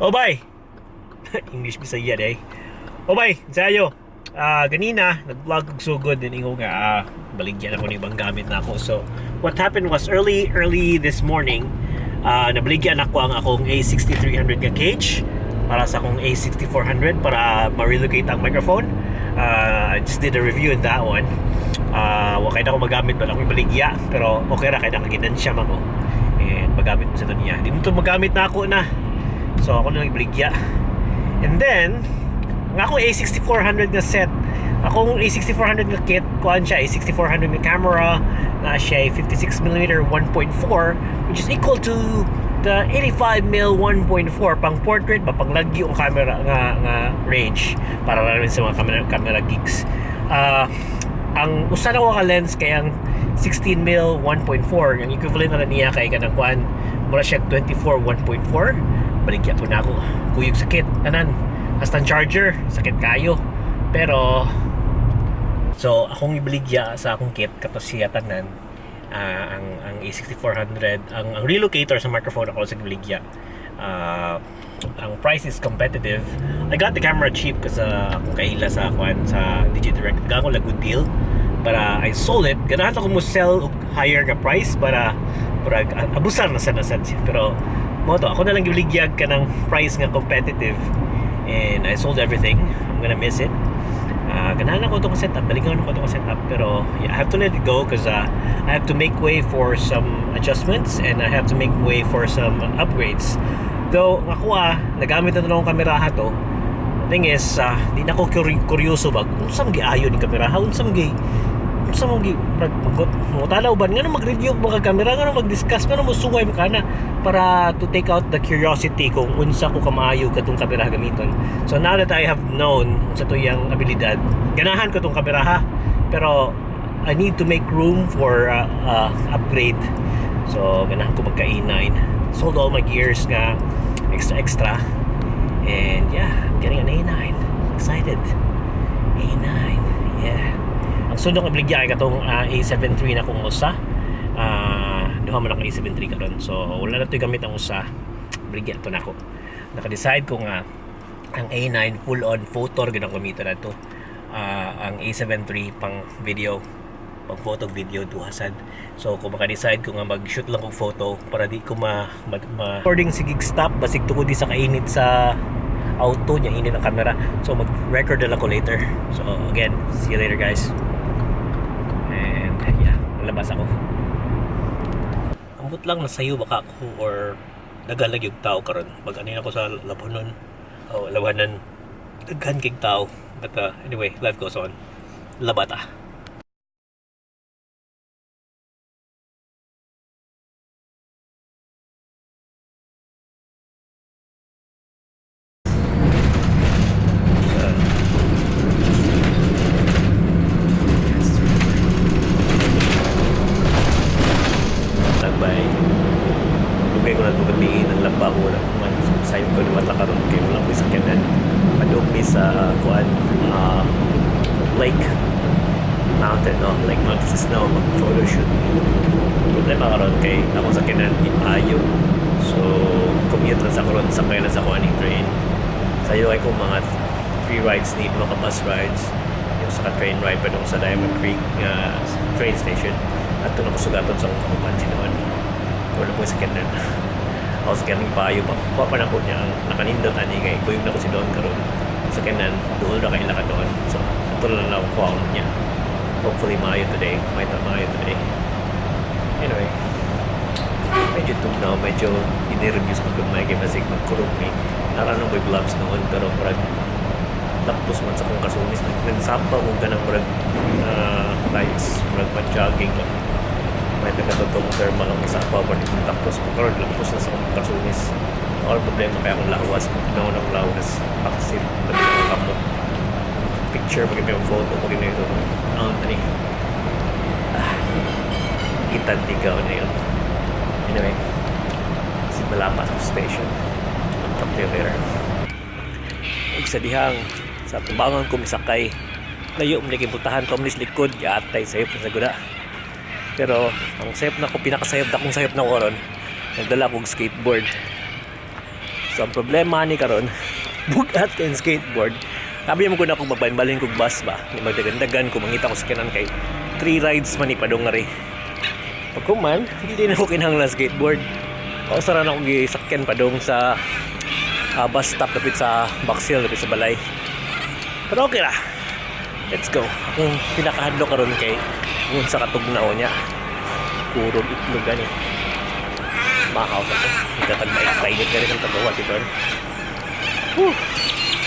Oh bay. English Bisaya day. Oh bay, sayo. Ganina nag-vlog og sugod din ingo nga baligyan ako ng ibang gamit na ako. So what happened was early this morning, nabaligyan ako ang akong A6300 nga cage para sa akong A6400 para ma-relocate ang microphone. I just did a review in that one. Wakay na ako magamit ba akong baligya, pero okay ra kay nakaginansya man ko. And magamit mo sa niya. Dito magamit na ako na. So ako na lang baligya. And then ang akong A6400 na set, akong A6400 na kit, kuhaan siya A6400 na camera na siya 56mm 1.4, which is equal to the 85mm 1.4 pang portrait ba pang lagi yung camera nga range para rin sa mga camera geeks. Ang usa na ko ka lens kay ang 16mm 1.4, yung equivalent na niya kay kanang kuan mura siya 24 1.4. Baligya ko na ako kuyog sakit tanan. Hasta charger, sakit kayo. Pero so akong ibaligya sa akong kit kato siya tanan, ang A6400, ang relocator sa microphone ako sa ibaligya. Ang price is competitive. I got the camera cheap kasi akong kaila sa Digidirect. Gagawin lang good deal. But I sold it. Ganahan ako mo sell higher nga price para abusar na sana siya. Pero mo to, ako na lang ibaligya ka ng price nga competitive. And I sold everything. I'm gonna miss it. Ganahan ako itong setup. Balingaw ako itong setup. Pero yeah, I have to let it go because I have to make way for some adjustments and I have to make way for some upgrades. Though ako nagamit na akong kamera to. The thing is, di na ako kuryoso ba kung saan mag-iayo ni kamera. Kung saan mag-talaw ba nga na mag-review mga kamera, nga na mag-discuss, nga na musungay mo ka na para to take out the curiosity kung unsa ko kamaayo katong kamera gamiton. So now that I have known sa to yung abilidad, ganahan ko tong kamera ha, pero I need to make room for upgrade. So ganahan ko magka-A9. Sold all my gears nga extra and yeah, I'm getting an A9. Excited. A9, yeah. Ang sunod ng obligya ay katong A7 III na kung usa. Duha man ang A7 III karon. So wala na to gamit ang usa. Obligya to na ako. Naka-decide ko nga ang A9 full on photo gyud ang gamiton nato. Ang A7 III pang video, pang photo video duhasan. So kung maka-decide ko nga mag-shoot lang og photo para di ko recording sig stop basig tungod di sa kainit sa auto niya, init ang camera. So mag-record na lang ko later. So again, see you later guys. And yeah, malabas ako. Ambot lang nasayo baka ako or nagalag yung tao karon. Mag-anin ako sa labanon. Labanan. Daghan kig tao. But anyway, life goes on. Labata. Lugay ko na ito gabihin ang lamba ko na man sayo ko naman lakaroon kayo walang may sakyanan padog may sa lake mountain lake mountain sa snow mag photoshoot problema karoon kay akong sakyanan ayaw so commute lang sa karoon sakay lang sa kuaning train sayo ay kung mga free rides need mga bus rides yung sa train ride pa doon sa Diamond Creek train station at ito na kusugaton sa akong kapansin noon wala po sa kanan ako sa kanan payo pa kuha pa na po niya ang nakanindot ani kay kuyog na ko si Don karon sa kanan doon na kaila ka doon so ito lang ako kuha niya hopefully maayo today anyway medyo tugnaw medyo inireviews ko kung may masig magkurog ni naranong may gloves noon pero parang lapos man sa kong kasunis nagsamba mo ganang parang lights parang pa-jogging may nagkatotong thermal ang isa pa pati kung tapos magkaroon lapos na sa kong kasunis all problema kaya akong lawas magpinaw ng lawas paksit magpinaw kamo picture magpinaw photo magpinaw ito tani itantigaw na yun anyway si Malapas station I'll talk to you later sa dihang sa tumbangan ko misakay layo mo nakibutahan ko minis likod yatay sayop na sa guda pero ang sayop na ko pinakasayop na kong sayop na ko ron nagdala kong skateboard So ang problema ni karon bugat kay skateboard. Sabi mo ko na kung magbalin kog bus ba, magdagandagan ko mangita ko sa kanan kay 3 rides man ni padong ngari. Pag kuman, hindi din ako kinahanglan skateboard. Kausaran ako gisakyan padong sa bus stop lapit sa Box Hill, lapit sa balay. Pero okay lah. Let's go. Akong pinakahadlo karon kay kung sa katugnaw niya. Puro itlog gani. Mahaw ka to. Itatag-mainit ka rin ang tagawat ito.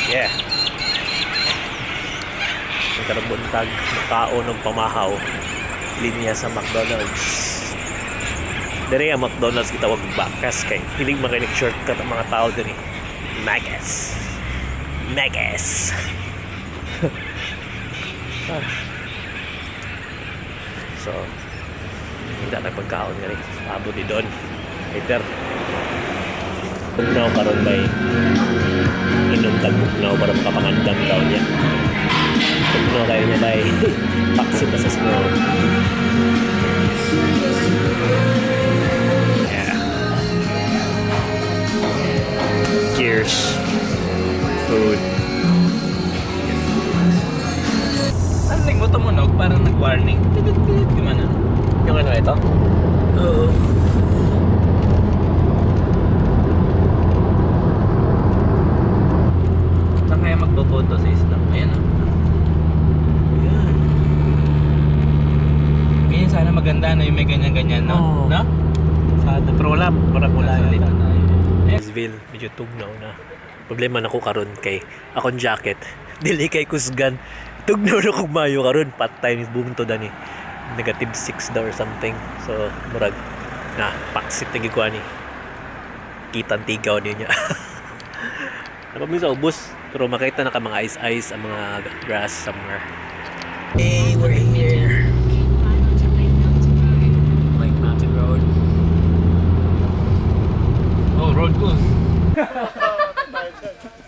Yeah. Ang karabuntag, makaon ng pamahaw. Linya sa McDonald's. Dari ang McDonald's kita wag bakas kay hiling makinig shortcut ang mga tao din eh. Magas. So, hindi na pagkaon nga rin. Abo di doon. Later. Bugnaw karon may inom tag bugnaw para makapangandam daw niya. Bugnaw kayo niya may paksi pa sa snow. Yeah. Cheers. Food. Ano mo tumunog? Parang nag-warning. Pilit-pilit gimana? Yung ano ito? Oo. Saan kaya magboboto sa islam? Ayan o. Ayan. Ganyan sana maganda na yung may ganyan-ganyan, no? Oo. No? Sana. Pero wala. Parang wala Nasa dito. na. Isville, medyo tugnaw na. Problema na ko karon kay akong jacket. Dili kay kusgan. Tugnaw na kong mayo karon. Part time bunto dani. Negative 6 daw or something. So, murag na paksit na gikuha ni. Kitang tigaw niya. Napamili sa ubos. Pero makita na ka mga ice ang mga grass somewhere. Hey, we're here. Like Mountain Road. Oh, road close.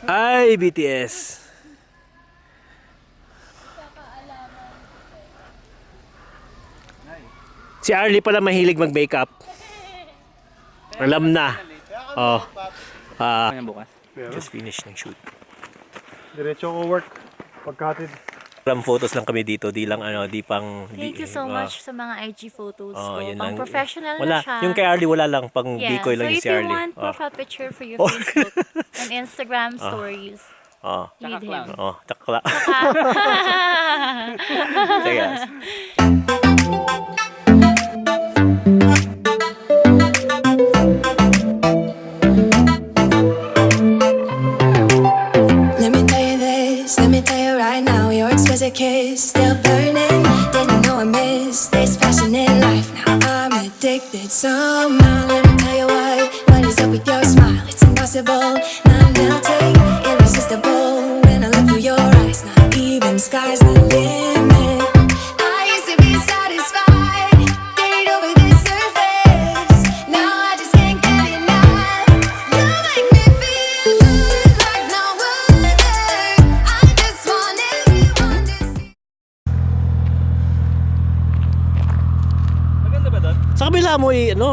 Ay, BTS. Si Arlie pala mahilig mag-makeup. Alam na. Oh. Ano bukas? Just finish ng shoot. Diretso ko work. Pagkatid. Ram photos lang kami dito, di lang ano, di pang Thank you so much sa mga IG photos ko. yun Pang lang. professional Wala, na siya. yung kay Arlie wala lang, pang Yeah. decoy lang So yung if si you Arlie. want profile picture for your Oh. Facebook and Instagram stories, lead him. Takla. Sige. Let me tell you this, let me tell you right now, your exquisite kiss still burning. Didn't know I missed this passion in life. Now I'm addicted somehow. Let me tell you what is up with your smile? It's impossible, not melting, irresistible. When I look through your eyes, not even sky's the limit. I used to be satisfied, dated over the surface. Now I just can't get enough. You make me feel good like no other. I just want everyone to see. Maganda ba doon? Sa kabila mo ano?